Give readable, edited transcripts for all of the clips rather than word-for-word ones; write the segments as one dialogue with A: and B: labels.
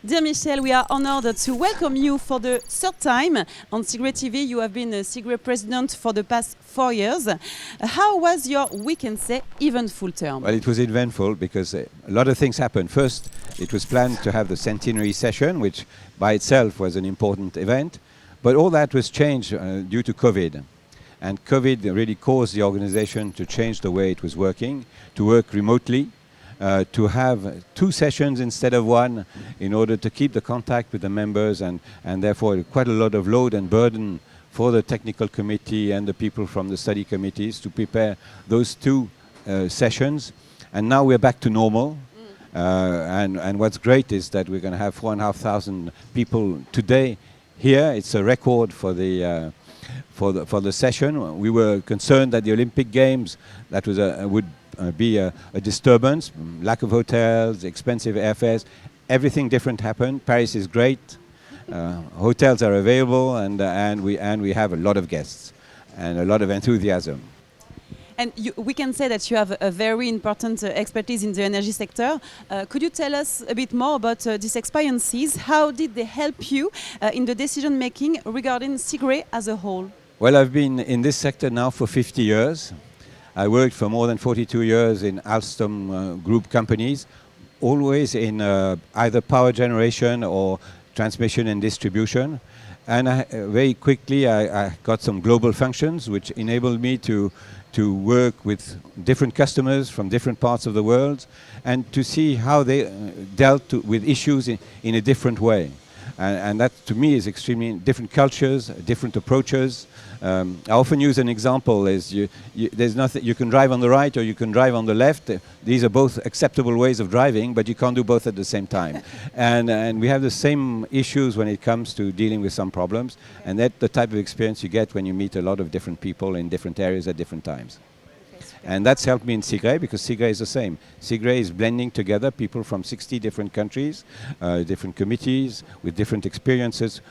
A: Dear Michel, we are honored to welcome you for the third time on CIGRE TV. You have been a CIGRE president for the past 4 years. How was your, we can say, eventful term?
B: Well, it was eventful because a lot of things happened. First, it was planned to have the centenary session, which by itself was an important event. But all that was changed due to COVID. And COVID really caused the organization to change the way it was working, to work remotely, to have 2 sessions instead of 1 in order to keep the contact with the members, and therefore quite a lot of load and burden for the technical committee and the people from the study committees to prepare those 2 sessions. And now we're back to normal. And what's great is that we're going to have 4,500 people today here. It's a record for the session. We were concerned that the Olympic Games would be a disturbance, lack of hotels, expensive airfares. Everything different happened. Paris is great. Hotels are available, and we have a lot of guests and a lot of enthusiasm.
A: And we can say that you have a very important expertise in the energy sector. Could you tell us a bit more about these experiences? How did they help you in the decision making regarding CIGRE as a whole?
B: Well, I've been in this sector now for 50 years. I worked for more than 42 years in Alstom group companies, always in either power generation or transmission and distribution. And very quickly I got some global functions which enabled me to work with different customers from different parts of the world and to see how they dealt with issues in a different way. And that to me is extremely different cultures, different approaches. I often use an example as there's nothing, you can drive on the right or you can drive on the left. These are both acceptable ways of driving, but you can't do both at the same time. And we have the same issues when it comes to dealing with some problems. And that's the type of experience you get when you meet a lot of different people in different areas at different times. And that's helped me in CIGRE, because CIGRE is the same. CIGRE is blending together people from 60 different countries, different committees, with different experiences,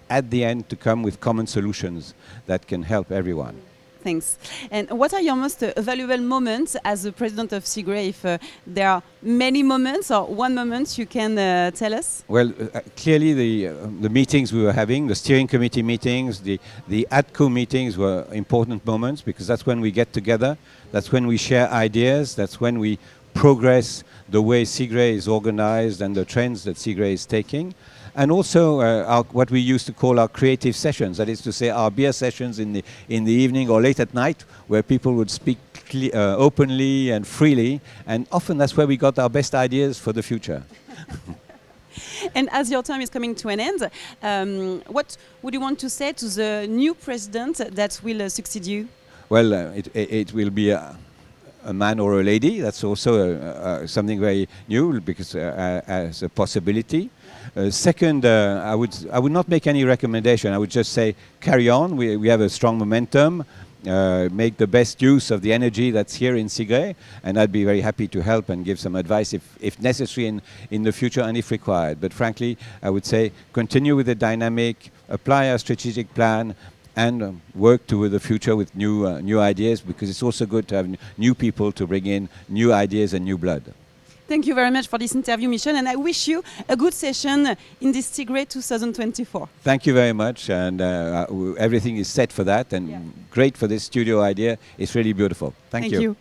B: at the end to come with common solutions that can help everyone.
A: Thanks. And what are your most valuable moments as the president of CIGRE? If there are many moments or one moment you can tell us?
B: Well, clearly the meetings we were having, the steering committee meetings, the ADCO meetings were important moments, because that's when we get together, that's when we share ideas, that's when we progress the way CIGRE is organized and the trends that CIGRE is taking. And also what we used to call our creative sessions, that is to say our beer sessions in the evening or late at night, where people would speak openly and freely, and often that's where we got our best ideas for the future.
A: And as your term is coming to an end, what would you want to say to the new president that will succeed you? Well,
B: it will be a man or a lady. That's also something very new, because as a possibility. Second, I would not make any recommendation. I would just say carry on. We have a strong momentum. Make the best use of the energy that's here in CIGRE, and I'd be very happy to help and give some advice if necessary in the future and if required. But frankly, I would say continue with the dynamic, apply our strategic plan, and work toward the future with new ideas, because it's also good to have new people to bring in new ideas and new blood.
A: Thank you very much for this interview, Michel, and I wish you a good session in this CIGRE 2024.
B: Thank you very much, and everything is set for that, and great for this studio idea. It's really beautiful. Thank you.